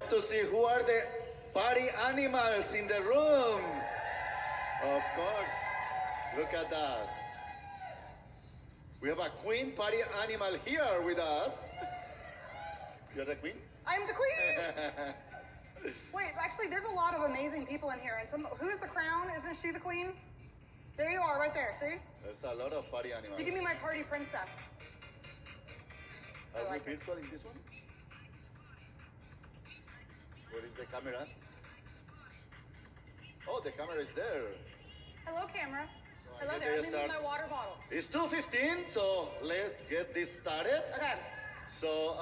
To see who are the party animals in the room. Of course. Look at that. We have a queen party animal here with us. You're the queen? I'm the queen. Wait, actually, there's a lot of amazing people in here. And who is the crown? Isn't she the queen? There you are, right there. See? There's a lot of party animals. You give me my party princess. Are we virtual in this one? Where is the camera? Oh, the camera is there. Hello, camera. So Hello I there. get I'm in my water bottle. It's 2:15, so let's get this started. Okay. So,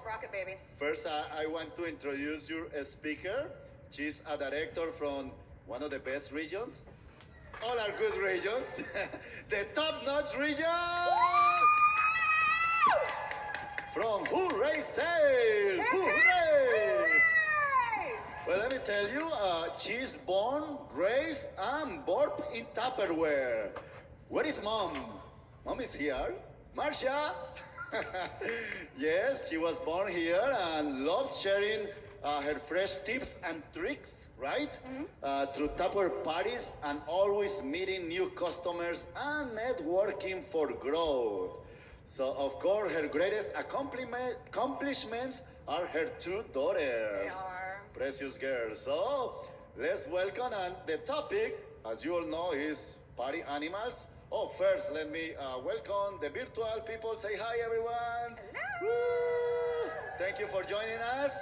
Rocket, baby. first, I want to introduce your speaker. She's a director from one of the best regions. All are good regions. The top-notch region from Hooray Sales. Hooray! Well, let me tell you, she's born, raised, and born in Tupperware. Where is mom? Mom is here. Marcia. Yes, she was born here and loves sharing her fresh tips and tricks, right? Through Tupper parties and always meeting new customers and networking for growth. So, of course, her greatest accomplishments are her two daughters. They are. Precious girls. So, let's welcome, and the topic, as you all know, is party animals. Oh, first, let me welcome the virtual people. Say hi, everyone. Hello. Woo! Thank you for joining us.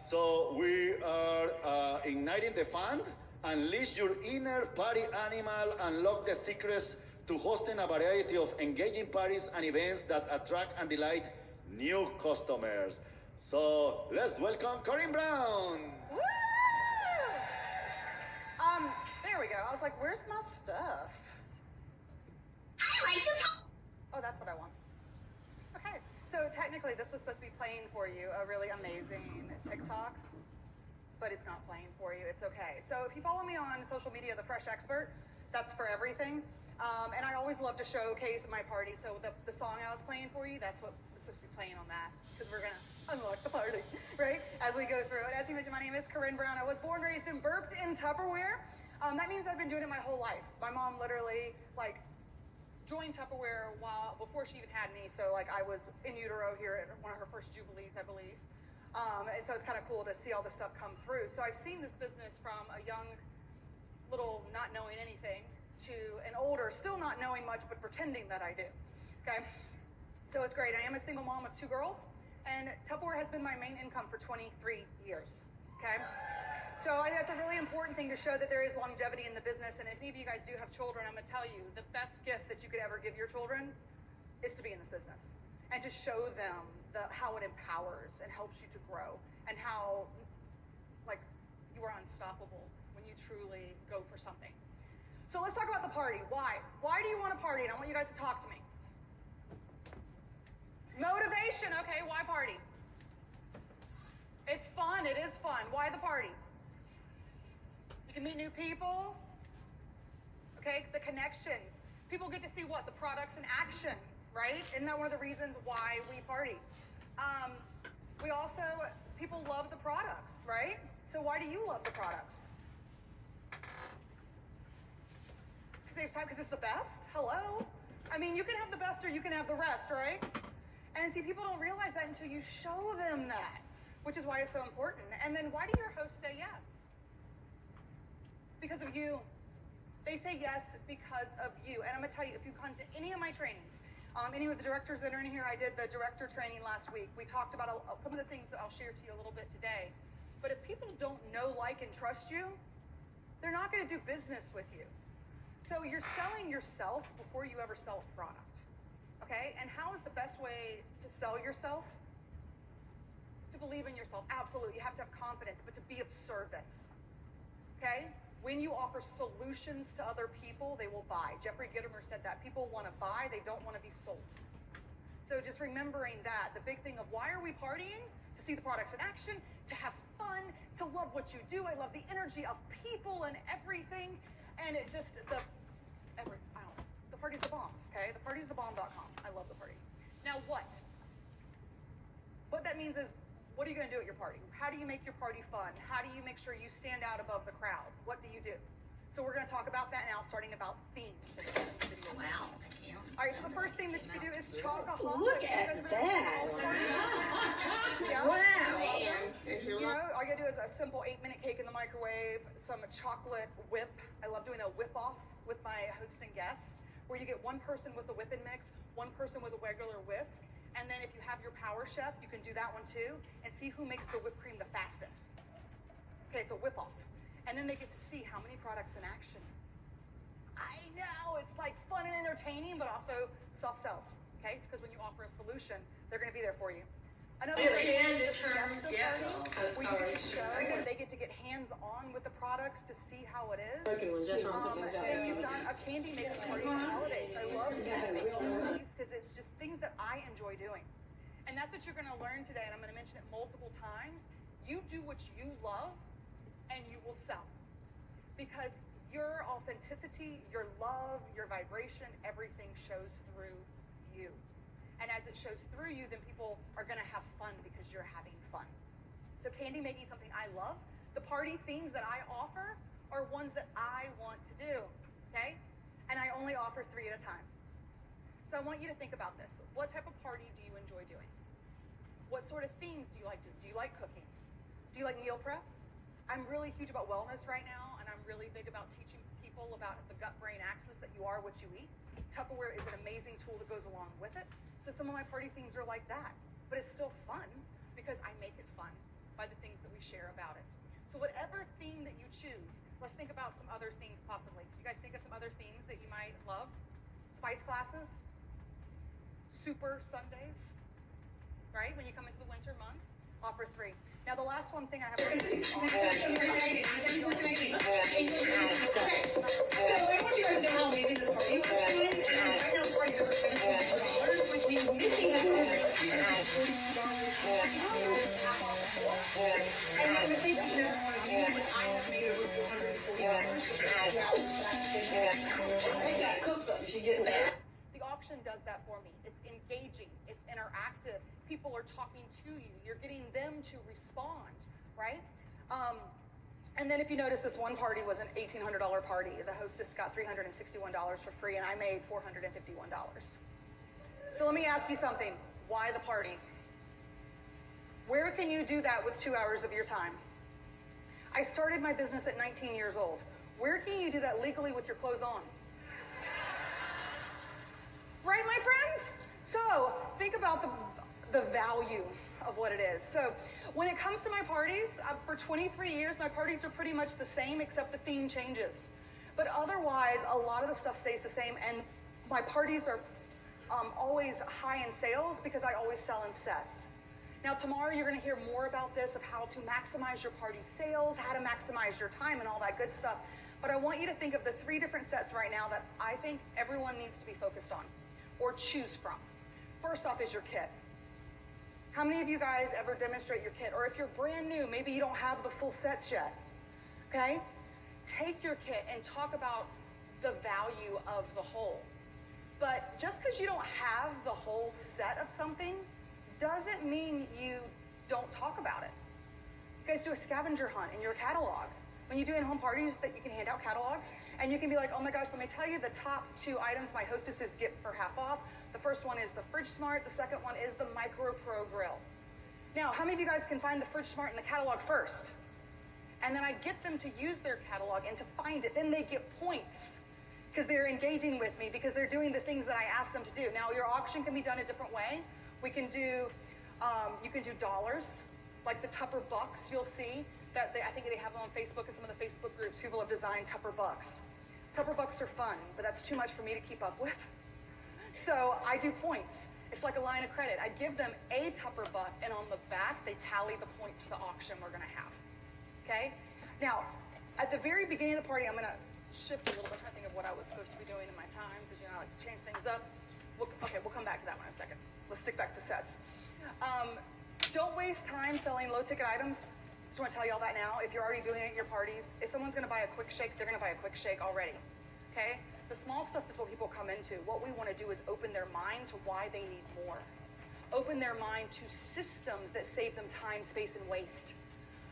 So we are igniting the fun. Unleash your inner party animal. Unlock the secrets to hosting a variety of engaging parties and events that attract and delight new customers. So let's welcome Corinne Brown. Woo! There we go. I was like, where's my stuff? I like to. Oh, that's what I want. Okay. So technically, this was supposed to be playing for you a really amazing TikTok, but it's not playing for you. It's okay. So if you follow me on social media, The Fresh Expert, that's for everything. And I always love to showcase my party. So the song I was playing for you, that's what was supposed to be playing on that, because we're going to unlock the party, right? As we go through it. As you mentioned, my name is Corinne Brown. I was born, raised, and burped in Tupperware. That means I've been doing it my whole life. My mom literally, joined Tupperware before she even had me. So, I was in utero here at one of her first Jubilees, I believe. And so it's kind of cool to see all this stuff come through. So I've seen this business from a young, little, not knowing anything, to an older, still not knowing much, but pretending that I do. Okay? So it's great. I am a single mom of 2 girls, and Tupperware has been my main income for 23 years. Okay? So I think that's a really important thing to show that there is longevity in the business. And if any of you guys do have children, I'm going to tell you, the best gift that you could ever give your children is to be in this business and to show them how it empowers and helps you to grow, and how you are unstoppable when you truly go for something. So let's talk about the party. Why? Why do you want to party? And I want you guys to talk to me. Motivation. Okay, why party? It's fun. It is fun. Why the party? You can meet new people. Okay, the connections. People get to see what? The products in action, right? Isn't that one of the reasons why we party? People love the products, right? So why do you love the products? Because saves time, because it's the best? Hello? I mean, you can have the best or you can have the rest, right? And see, people don't realize that until you show them that, which is why it's so important. And then why do your hosts say yes? Because of you. They say yes because of you. And I'm going to tell you, if you come to any of my trainings, any of the directors that are in here, I did the director training last week. We talked about some of the things that I'll share to you a little bit today. But if people don't know, like, and trust you, they're not going to do business with you. So you're selling yourself before you ever sell a product. Okay? And how is the best way to sell yourself? To believe in yourself. Absolutely. You have to have confidence, but to be of service. Okay? When you offer solutions to other people, they will buy. Jeffrey Gitomer said that. People want to buy, they don't want to be sold. So just remembering that, the big thing of why are we partying? To see the products in action, to have fun, to love what you do. I love the energy of people and everything. And it just, the party's the bomb, okay? The party's the bomb.com. I love the party. Now what? What that means is what are you going to do at your party? How do you make your party fun? How do you make sure you stand out above the crowd? What do you do? So we're going to talk about that now, starting about themes. Wow. All right, so the first thing that you can do is chocoholic. Look at that. Yeah. Wow. You know, all you gotta do is a simple 8-minute cake in the microwave, some chocolate whip. I love doing a whip off with my host and guest, where you get one person with a whip and mix, one person with a regular whisk, and then if you have your power chef, you can do that one too, and see who makes the whipped cream the fastest. Okay, it's a whip off. And then they get to see how many products in action. I know, it's like fun and entertaining, but also soft sells, okay? Because when you offer a solution, they're gonna be there for you. Another thing is the guest party, where you get to show, where they get to get hands-on with the products to see how it is. If you've done a candy making party for the holidays, I love candy making parties because it's just things that I enjoy doing. And that's what you're gonna learn today, and I'm gonna mention it multiple times. You do what you love, and you will sell. Because your authenticity, your love, your vibration, everything shows through you. And as it shows through you, then people are gonna have fun because you're having fun. So candy making something I love. The party themes that I offer are ones that I want to do, okay? And I only offer 3 at a time. So I want you to think about this. What type of party do you enjoy doing? What sort of themes do you like to do? Do you like cooking? Do you like meal prep? I'm really huge about wellness right now, and I'm really big about teaching people about the gut-brain axis, that you are what you eat. Tupperware is an amazing tool that goes along with it. So some of my party themes are like that. But it's still fun because I make it fun by the things that we share about it. So whatever theme that you choose, let's think about some other themes possibly. You guys think of some other themes that you might love? Spice classes? Super Sundays? Right? When you come into the winter months? Offer 3. Now the last one thing I have to say is So I want you guys to know how amazing this party was. And right now this party's over $17,000, which means missing that over and then the thing that you never want to do is I have made over $440. I gotta cook something. She gets that. The auction does that for me. It's engaging. It's interactive. People are talking to you. You're getting them to respond, right? And then if you notice, this one party was an $1,800 party. The hostess got $361 for free, and I made $451. So let me ask you something. Why the party? Where can you do that with 2 hours of your time? I started my business at 19 years old. Where can you do that legally with your clothes on? Right, my friends? So think about the value of what it is. So when it comes to my parties, for 23 years, my parties are pretty much the same, except the theme changes. But otherwise, a lot of the stuff stays the same, and my parties are always high in sales because I always sell in sets. Now tomorrow you're going to hear more about this, of how to maximize your party sales, how to maximize your time, and all that good stuff. But I want you to think of the 3 different sets right now that I think everyone needs to be focused on or choose from. First off is your kit. How many of you guys ever demonstrate your kit? Or if you're brand new, maybe you don't have the full sets yet, okay? Take your kit and talk about the value of the whole. But just because you don't have the whole set of something doesn't mean you don't talk about it. You guys do a scavenger hunt in your catalog. When you do in-home parties, that you can hand out catalogs, and you can be like, oh my gosh, let me tell you the top 2 items my hostesses get for half off. The first one is the Fridge Smart. The second one is the Micro Pro Grill. Now, how many of you guys can find the Fridge Smart in the catalog first? And then I get them to use their catalog and to find it. Then they get points because they're engaging with me, because they're doing the things that I ask them to do. Now, your auction can be done a different way. We can do, you can do dollars, like the Tupper Bucks. You'll see that I think they have them on Facebook and some of the Facebook groups. People have designed Tupper Bucks. Tupper Bucks are fun, but that's too much for me to keep up with. So I do points. It's like a line of credit. I give them a Tupper Buck, and on the back, they tally the points for the auction we're going to have. Okay? Now, at the very beginning of the party, I'm going to shift a little bit. I think of what I was supposed to be doing in my time, because, you know, I like to change things up. We'll come back to that one in a second. Let's stick back to sets. Don't waste time selling low-ticket items. Just want to tell you all that now. If you're already doing it at your parties, if someone's going to buy a quick shake, they're going to buy a quick shake already. Okay? The small stuff is what people come into. What we want to do is open their mind to why they need more. Open their mind to systems that save them time, space, and waste.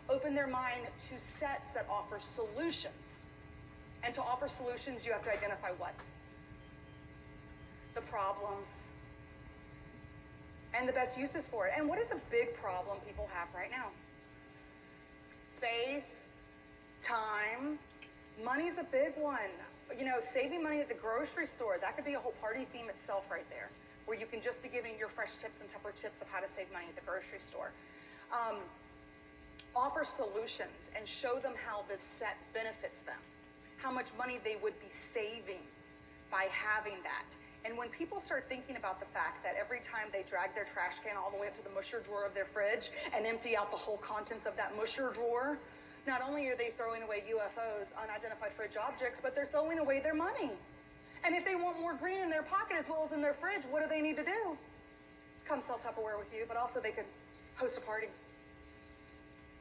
Open their mind to sets that offer solutions. And to offer solutions, you have to identify what? The problems. And the best uses for it. And what is a big problem people have right now? Space, time, money's a big one. You know, saving money at the grocery store, that could be a whole party theme itself right there, where you can just be giving your fresh tips and Tupper tips of how to save money at the grocery store. Offer solutions and show them how this set benefits them, how much money they would be saving by having that. And when people start thinking about the fact that every time they drag their trash can all the way up to the musher drawer of their fridge and empty out the whole contents of that musher drawer, not only are they throwing away UFOs, unidentified fridge objects, but they're throwing away their money. And if they want more green in their pocket as well as in their fridge, what do they need to do? Come sell Tupperware with you, but also they could host a party.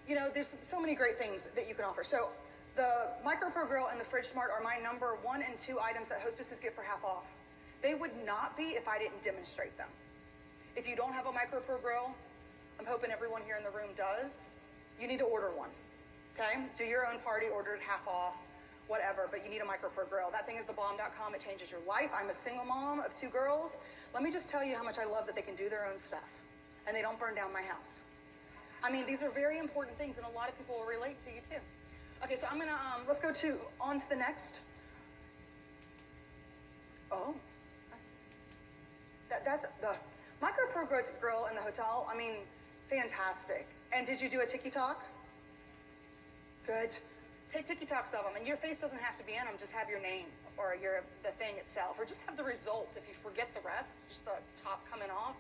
You know, there's so many great things that you can offer. So the MicroPro Grill and the Fridge Smart are my number 1 and 2 items that hostesses get for half off. They would not be if I didn't demonstrate them. If you don't have a MicroPro Grill, I'm hoping everyone here in the room does, you need to order one, okay? Do your own party, order it half off, whatever, but you need a MicroPro Grill. That thing is thebomb.com. It changes your life. I'm a single mom of 2 girls. Let me just tell you how much I love that they can do their own stuff and they don't burn down my house. I mean, these are very important things, and a lot of people will relate to you too. Okay, so I'm gonna, let's go on to the next. Oh, that's the MicroPro Grill in the hotel. I mean, fantastic. And did you do a TikTok? Good. Take TikToks of them, and your face doesn't have to be in them. Just have your name or the thing itself, or just have the result. If you forget the rest, just the top coming off.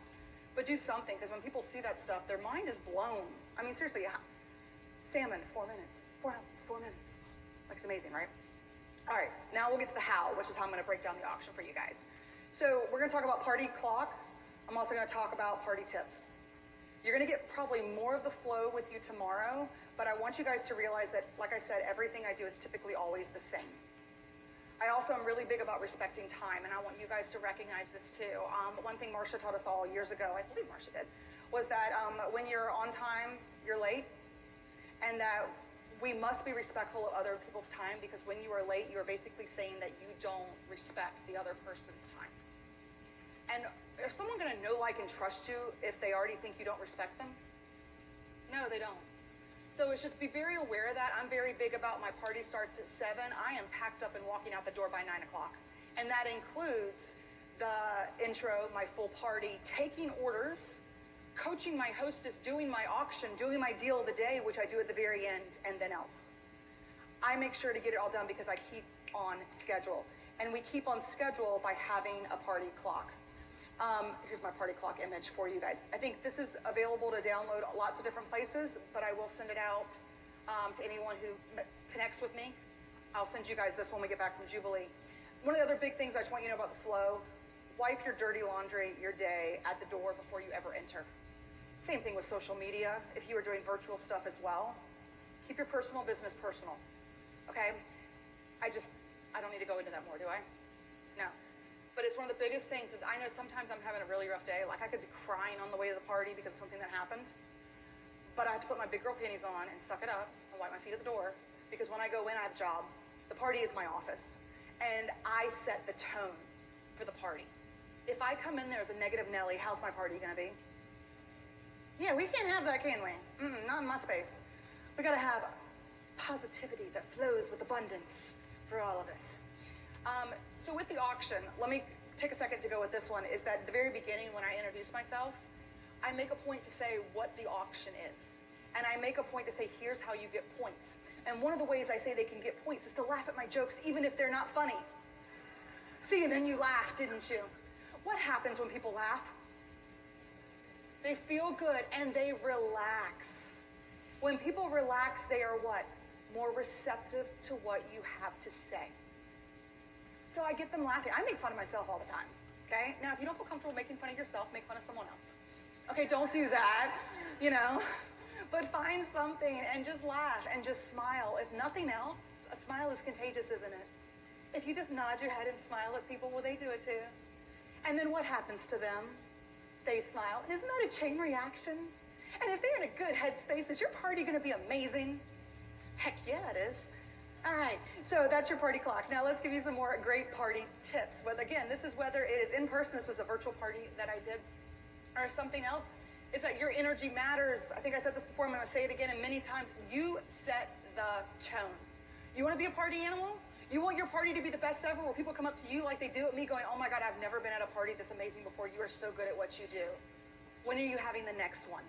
But do something, because when people see that stuff, their mind is blown. I mean, seriously, salmon, 4 minutes, 4 ounces, 4 minutes. Like, it's amazing, right? All right, now we'll get to the how, which is how I'm going to break down the auction for you guys. So we're going to talk about party clock. I'm also going to talk about party tips. You're going to get probably more of the flow with you tomorrow, but I want you guys to realize that, like I said, everything I do is typically always the same. I also am really big about respecting time, and I want you guys to recognize this too. One thing Marcia taught us all years ago, I believe Marcia did, was that when you're on time, you're late, and that we must be respectful of other people's time, because when you are late, you are basically saying that you don't respect the other person's time. And is someone going to know, like, and trust you if they already think you don't respect them? No, they don't. So it's just be very aware of that. I'm very big about my party starts at 7. I am packed up and walking out the door by 9 o'clock. And that includes the intro, my full party, taking orders, coaching my hostess, doing my auction, doing my deal of the day, which I do at the very end, and then else. I make sure to get it all done because I keep on schedule. And we keep on schedule by having a party clock. Here's my party clock image for you guys. I think this is available to download lots of different places, but I will send it out to anyone who connects with me. I'll send you guys this when we get back from Jubilee. One of the other big things I just want you to know about the flow, wipe your dirty laundry, your day, at the door before you ever enter. Same thing with social media. If you are doing virtual stuff as well, keep your personal business personal, okay? I don't need to go into that more, do I? No. But it's one of the biggest things is I know sometimes I'm having a really rough day. Like I could be crying on the way to the party because of something that happened. But I have to put my big girl panties on and suck it up and wipe my feet at the door. Because when I go in, I have a job. The party is my office. And I set the tone for the party. If I come in there as a negative Nelly, how's my party going to be? Yeah, we can't have that, can we? Not in my space. We got to have positivity that flows with abundance for all of us. So with the auction, let me take a second to go with this one, is that at the very beginning when I introduce myself, I make a point to say what the auction is. And I make a point to say, here's how you get points. And one of the ways I say they can get points is to laugh at my jokes, even if they're not funny. See, and then you laughed, didn't you? What happens when people laugh? They feel good and they relax. When people relax, they are what? More receptive to what you have to say. So I get them laughing. I make fun of myself all the time, okay? Now, if you don't feel comfortable making fun of yourself, make fun of someone else. Okay, don't do that, you know? But find something and just laugh and just smile. If nothing else, a smile is contagious, isn't it? If you just nod your head and smile at people, well, they do it too. And then what happens to them? they smile. Isn't that a chain reaction? And if they're in a good headspace, is your party going to be amazing? Heck yeah, it is. All right, so that's your party clock. Now let's give you some more great party tips. But again, this is whether it is in person, this was a virtual party that I did, or something else, is that your energy matters. I think I said this before, I'm going to say it again, and many times, you set the tone. You want to be a party animal? You want your party to be the best ever, where people come up to you like they do at me going, oh my God, I've never been at a party this amazing before. You are so good at what you do. When are you having the next one?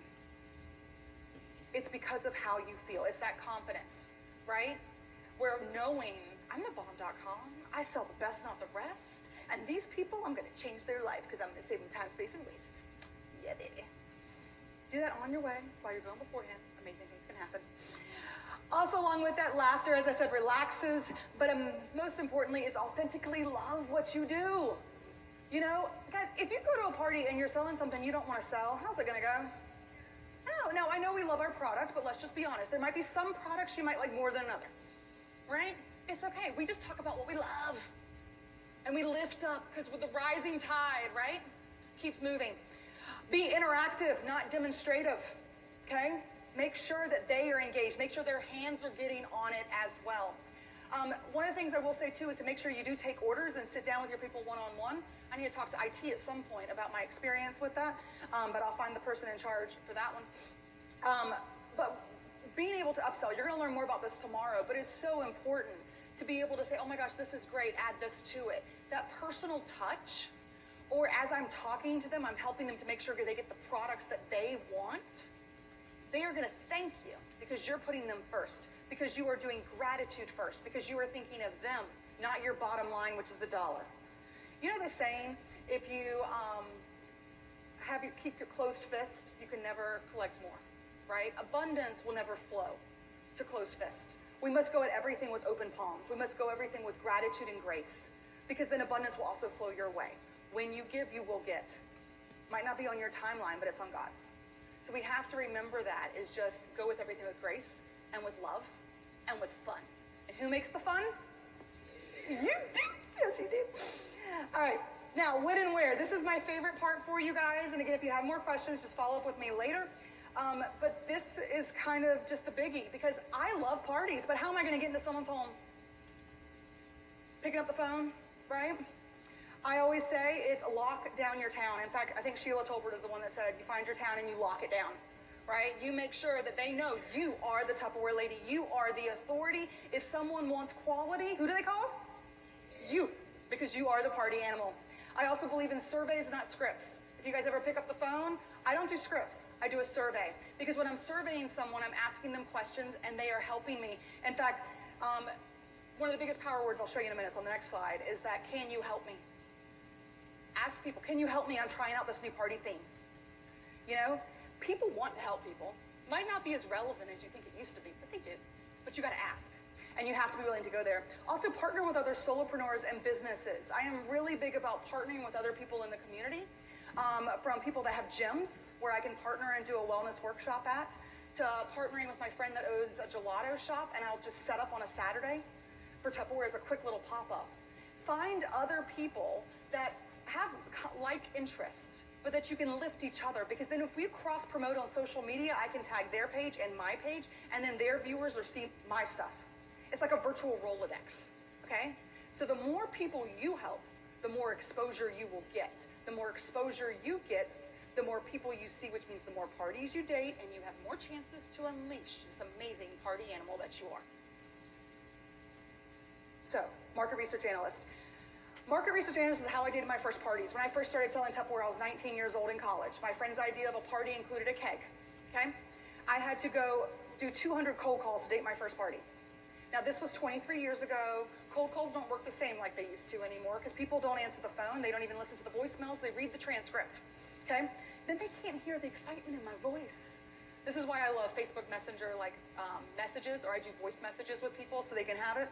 It's because of how you feel. It's that confidence, right? Where knowing, I'm the bomb.com. I sell the best, not the rest. And these people, I'm going to change their life because I'm going to save them time, space, and waste. Yeah, baby. Do that on your way while you're going beforehand. Amazing things can happen. Also, along with that, laughter, as I said, relaxes, but most importantly, is authentically love what you do. You know, guys, if you go to a party and you're selling something you don't want to sell, how's it going to go? No, I know we love our product, but let's just be honest. There might be some products you might like more than another, right? It's okay. We just talk about what we love. And we lift up, because with the rising tide, right, keeps moving. Be interactive, not demonstrative, okay? Make sure that they are engaged. Make sure their hands are getting on it as well. One of the things I will say, too, is to make sure you do take orders and sit down with your people one-on-one. I need to talk to IT at some point about my experience with that, but I'll find the person in charge for that one. But being able to upsell, you're going to learn more about this tomorrow, but it's so important to be able to say, oh my gosh, this is great, add this to it. That personal touch, or as I'm talking to them, I'm helping them to make sure they get the products that they want. They are going to thank you because you're putting them first, because you are doing gratitude first, because you are thinking of them, not your bottom line, which is the dollar. You know the saying, if you keep your closed fist, you can never collect more, right? Abundance will never flow to closed fist. We must go at everything with open palms. We must go everything with gratitude and grace, because then abundance will also flow your way. When you give, you will get. Might not be on your timeline, but it's on God's. So we have to remember that, is just go with everything with grace and with love and with fun. And who makes the fun? You do. Yes, you do. All right. Now, when and where. This is my favorite part for you guys. And again, if you have more questions, just follow up with me later. But this is kind of just the biggie, because I love parties, but how am I going to get into someone's home? Picking up the phone, right? I always say it's lock down your town. In fact, I think Sheila Tolbert is the one that said you find your town and you lock it down, right? You make sure that they know you are the Tupperware lady. You are the authority. If someone wants quality, who do they call? You, because you are the party animal. I also believe in surveys, not scripts. If you guys ever pick up the phone, I don't do scripts. I do a survey, because when I'm surveying someone, I'm asking them questions and they are helping me. In fact, one of the biggest power words I'll show you in a minute on the next slide is that, can you help me? Ask people, can you help me? I'm trying out this new party theme. You know, people want to help people. Might not be as relevant as you think it used to be, but they do. But you got to ask. And you have to be willing to go there. Also, partner with other solopreneurs and businesses. I am really big about partnering with other people in the community. From people that have gyms where I can partner and do a wellness workshop at, to partnering with my friend that owns a gelato shop, and I'll just set up on a Saturday for Tupperware as a quick little pop-up. Find other people that have like interests, but that you can lift each other, because then if we cross promote on social media, I can tag their page and my page, and then their viewers will see my stuff. It's like a virtual Rolodex, okay? So the more people you help, the more exposure you will get. The more exposure you get, the more people you see, which means the more parties you date, and you have more chances to unleash this amazing party animal that you are. So, market research analyst. Market research analyst is how I did my first parties. When I first started selling Tupperware, I was 19 years old in college. My friend's idea of a party included a keg, okay? I had to go do 200 cold calls to date my first party. Now, this was 23 years ago. Cold calls don't work the same like they used to anymore, because people don't answer the phone. They don't even listen to the voicemails. They read the transcript, okay? Then they can't hear the excitement in my voice. This is why I love Facebook Messenger, like messages, or I do voice messages with people so they can have it.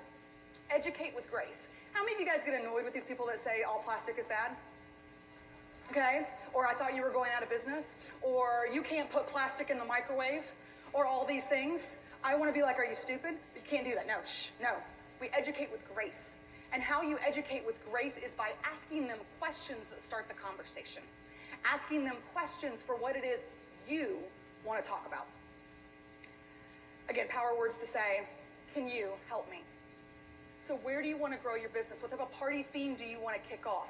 Educate with grace. How many of you guys get annoyed with these people that say all plastic is bad? Okay? Or I thought you were going out of business? Or you can't put plastic in the microwave? Or all these things? I want to be like, are you stupid? You can't do that. No, shh, no. We educate with grace. And how you educate with grace is by asking them questions that start the conversation. asking them questions for what it is you want to talk about. Again, power words to say, can you help me? So where do you want to grow your business? What type of party theme do you want to kick off?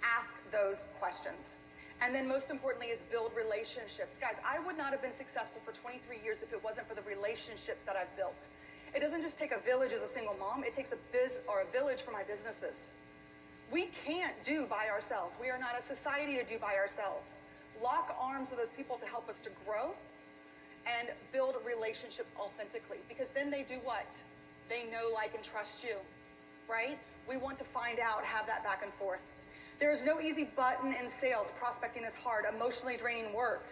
Ask those questions. And then most importantly is build relationships. Guys, I would not have been successful for 23 years if it wasn't for the relationships that I've built. It doesn't just take a village as a single mom, it takes a village for my businesses. We can't do by ourselves. We are not a society to do by ourselves. Lock arms with those people to help us to grow and build relationships authentically. Because then they do what? They know, like, and trust you, right? We want to find out, have that back and forth. There is no easy button in sales. Prospecting is hard, emotionally draining work,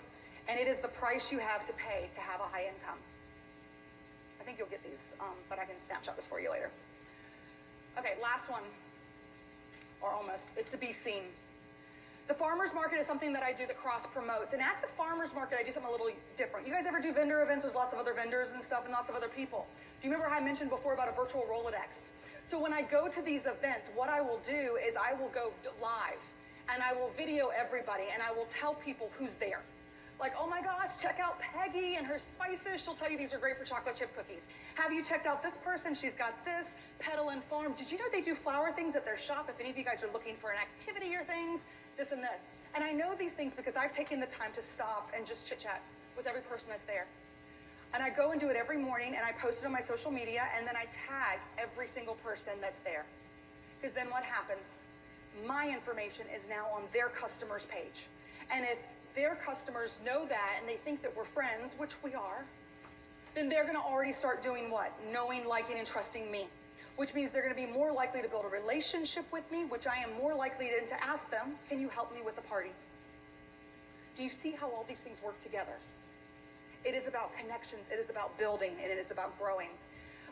and it is the price you have to pay to have a high income. I think you'll get these, but I can snapshot this for you later. Okay, last one, or almost, is to be seen. The farmer's market is something that I do that cross promotes, and at the farmer's market, I do something a little different. You guys ever do vendor events with lots of other vendors and stuff and lots of other people? Do you remember how I mentioned before about a virtual Rolodex? So when I go to these events, what I will do is I will go live and I will video everybody and I will tell people who's there. Like, oh my gosh, check out Peggy and her spices. She'll tell you these are great for chocolate chip cookies. Have you checked out this person? She's got this. Petal and Farm. Did you know they do flower things at their shop? If any of you guys are looking for an activity or things, this and this. And I know these things because I've taken the time to stop and just chit chat with every person that's there. And I go and do it every morning, and I post it on my social media, and then I tag every single person that's there. Because then what happens? My information is now on their customer's page. And if their customers know that and they think that we're friends, which we are, then they're going to already start doing what? Knowing, liking, and trusting me. Which means they're going to be more likely to build a relationship with me, which I am more likely then to ask them, can you help me with the party? Do you see how all these things work together? It is about connections, it is about building, and it is about growing.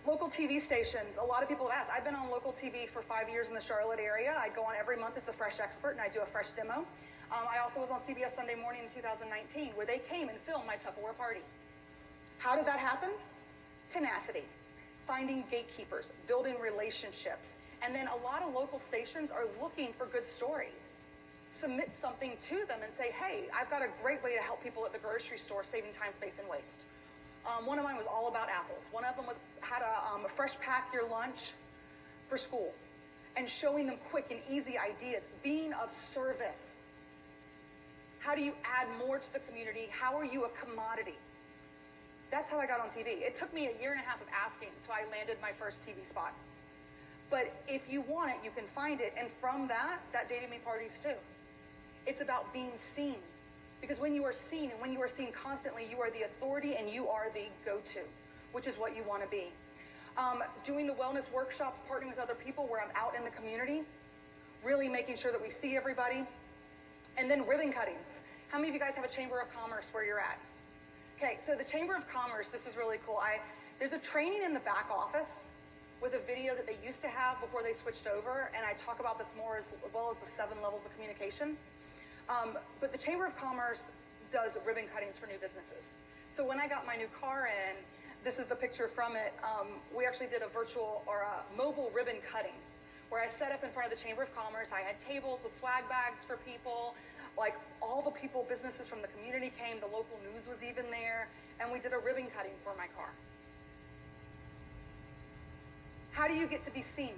Local TV stations, a lot of people have asked. I've been on local TV for 5 years in the Charlotte area. I go on every month as a fresh expert, and I do a fresh demo. I also was on CBS Sunday Morning in 2019, where they came and filmed my Tupperware party. How did that happen? Tenacity, finding gatekeepers, building relationships, and then a lot of local stations are looking for good stories. Submit something to them and say, hey, I've got a great way to help people at the grocery store saving time, space, and waste. One of mine was all about apples. One of them was how to fresh pack your lunch for school and showing them quick and easy ideas, being of service. How do you add more to the community? How are you a commodity? That's how I got on TV. It took me 1.5 years of asking until I landed my first TV spot. But if you want it, you can find it. And from that dated me parties too. It's about being seen. Because when you are seen and when you are seen constantly, you are the authority and you are the go-to, which is what you want to be. Doing the wellness workshops, partnering with other people where I'm out in the community, really making sure that we see everybody. And then ribbon cuttings. How many of you guys have a Chamber of Commerce where you're at? Okay, so the Chamber of Commerce, this is really cool. There's a training in the back office with a video that they used to have before they switched over, and I talk about this more as well as the 7 levels of communication. But the Chamber of Commerce does ribbon cuttings for new businesses. So when I got my new car in, this is the picture from it. We actually did a virtual or a mobile ribbon cutting where I set up in front of the Chamber of Commerce. I had tables with swag bags for people. Like all the people, businesses from the community came. The local news was even there. And we did a ribbon cutting for my car. How do you get to be seen?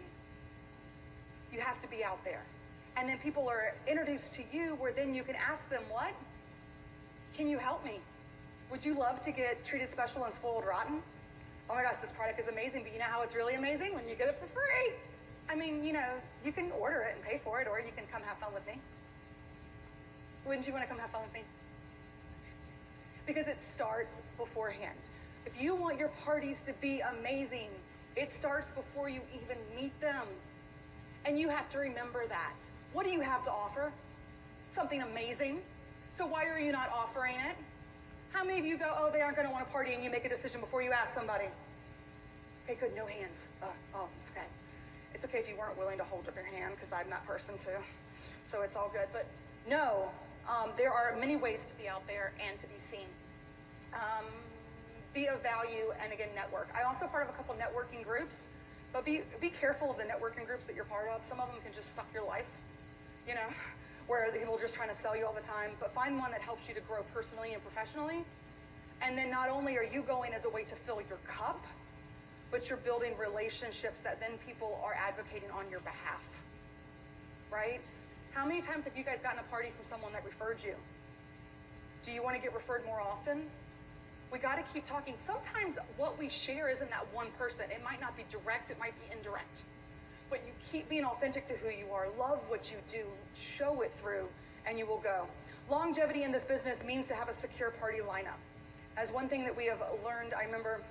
You have to be out there. And then people are introduced to you where then you can ask them, what? Can you help me? Would you love to get treated special and spoiled rotten? Oh my gosh, this product is amazing, but you know how it's really amazing? When you get it for free. I mean, you know, you can order it and pay for it, or you can come have fun with me. Wouldn't you want to come have fun with me? Because it starts beforehand. If you want your parties to be amazing, it starts before you even meet them. And you have to remember that. What do you have to offer? Something amazing. So why are you not offering it? How many of you go, oh, they aren't going to want to party, and you make a decision before you ask somebody? Okay, good, no hands. Oh, it's okay. It's okay if you weren't willing to hold up your hand, because I'm that person too. So it's all good. But no, there are many ways to be out there and to be seen. Be of value, and again, network. I'm also part of a couple networking groups, but be careful of the networking groups that you're part of. Some of them can just suck your life. You know, where the people are just trying to sell you all the time, but find one that helps you to grow personally and professionally. And then not only are you going as a way to fill your cup, but you're building relationships that then people are advocating on your behalf, right? How many times have you guys gotten a party from someone that referred you? Do you want to get referred more often? We got to keep talking. Sometimes what we share isn't that one person. It might not be direct, it might be indirect. But you keep being authentic to who you are, love what you do, show it through, and you will go. Longevity in this business means to have a secure party lineup. As one thing that we have learned, I remember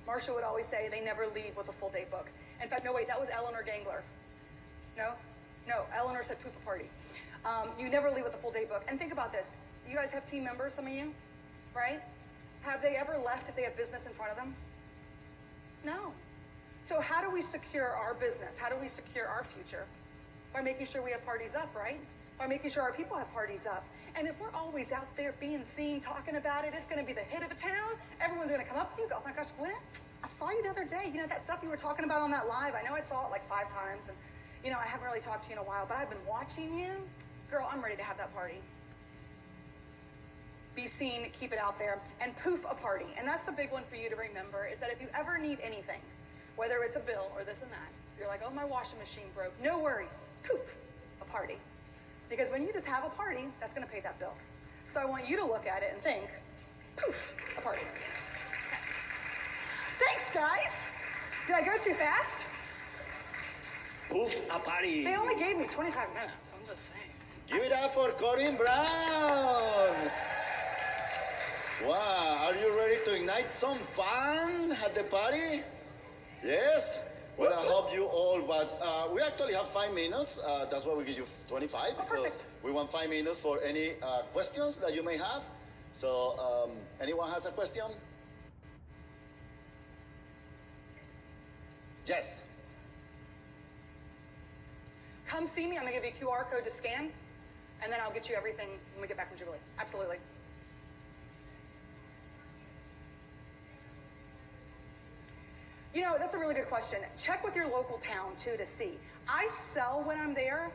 Marsha would always say they never leave with a full date book. In fact, no, wait, that was Eleanor Gangler. No, Eleanor said poof a party. You never leave with a full date book. And think about this. You guys have team members, some of you, right? Have they ever left if they have business in front of them? No. So how do we secure our business? How do we secure our future? By making sure we have parties up, right? By making sure our people have parties up. And if we're always out there being seen, talking about it, it's going to be the hit of the town. Everyone's going to come up to you and go, oh my gosh, what? I saw you the other day. You know, that stuff you were talking about on that live. I know I saw it like 5 times. And, you know, I haven't really talked to you in a while, but I've been watching you. Girl, I'm ready to have that party. Be seen, keep it out there, and poof a party. And that's the big one for you to remember, is that if you ever need anything, whether it's a bill or this and that, you're like, oh, my washing machine broke. No worries. Poof, a party. Because when you just have a party, that's going to pay that bill. So I want you to look at it and think, poof, a party. Okay. Thanks, guys. Did I go too fast? Poof, a party. They only gave me 25 minutes. I'm just saying. Give it up for Corinne Brown. Wow, are you ready to ignite some fun at the party? Yes? Well, I hope you all, but we actually have 5 minutes. That's why we give you 25, because perfect. we want 5 minutes for any questions that you may have. So, anyone has a question? Yes. Come see me. I'm going to give you a QR code to scan, and then I'll get you everything when we get back from Jubilee. Absolutely. You know, that's a really good question. Check with your local town, too, to see. I sell when I'm there,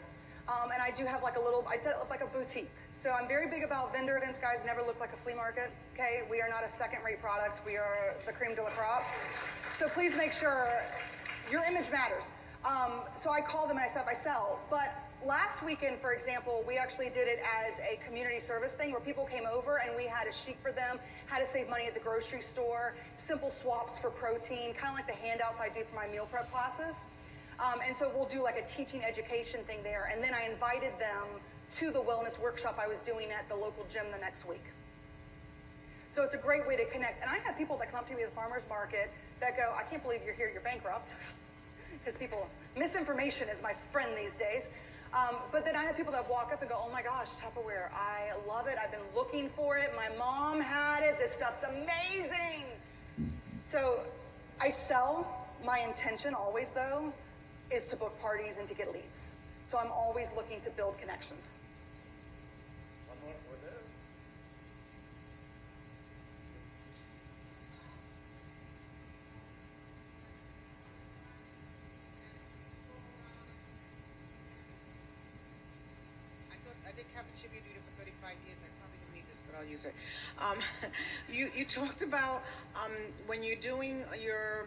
and I do have like a little, I'd set up like a boutique. So I'm very big about vendor events, guys. Never look like a flea market, okay? We are not a second-rate product. We are the cream de la crop. So please make sure your image matters. So I call them and I said I sell. But last weekend, for example, we actually did it as a community service thing where people came over and we had a sheet for them, how to save money at the grocery store, simple swaps for protein, kind of like the handouts I do for my meal prep classes. And so we'll do like a teaching education thing there. And then I invited them to the wellness workshop I was doing at the local gym the next week. So it's a great way to connect. And I have people that come up to me at the farmer's market that go, I can't believe you're here, you're bankrupt. Because misinformation is my friend these days. But then I have people that walk up and go, oh my gosh, Tupperware, I love it. I've been looking for it. My mom had it. This stuff's amazing. So I sell. My intention always, though, is to book parties and to get leads. So I'm always looking to build connections. One more for there. I did cafeteria duty for 35 years. I probably don't need this, but I'll use it. You talked about when you're doing your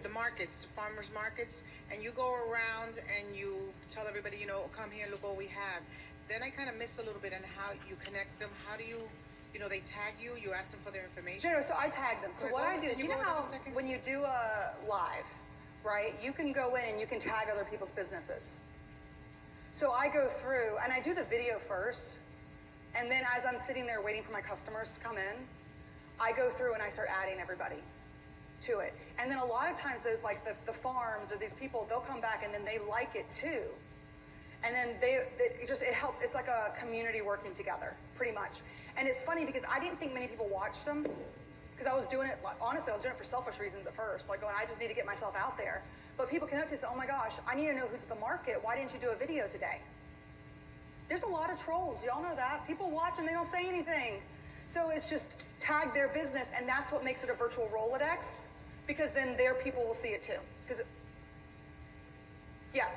the markets, the farmers markets, and you go around and you tell everybody, you know, come here, look what we have. Then I kind of missed a little bit on how you connect them. How do you, they tag you, you ask them for their information? No, so I tag them. So Wait, what go I ahead. do is, Can you you know go with how that a second? when you do a live, right, you can go in and you can tag other people's businesses. So I go through and I do the video first, and then as I'm sitting there waiting for my customers to come in, I go through and I start adding everybody to it. And then a lot of times, the farms or these people, they'll come back and then they like it too. And then it helps. It's like a community working together, pretty much. And it's funny because I didn't think many people watched them, because I was doing it, honestly, I was doing it for selfish reasons at first, like going, I just need to get myself out there. But people came up to me and said, oh my gosh, I need to know who's at the market. Why didn't you do a video today? There's a lot of trolls. Y'all know that. People watch and they don't say anything. So it's just tag their business, and that's what makes it a virtual Rolodex, because then their people will see it too. Yeah.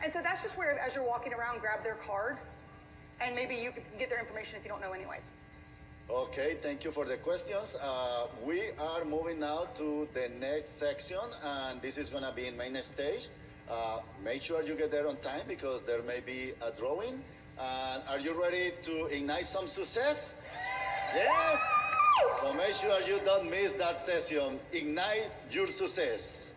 And so that's just where, as you're walking around, grab their card, And maybe you can get their information if you don't know anyways. Okay, thank you for the questions. We are moving now to the next section, and this is gonna be in main stage. Make sure you get there on time because there may be a drawing. Are you ready to ignite some success? Yes! So make sure you don't miss that session. Ignite your success.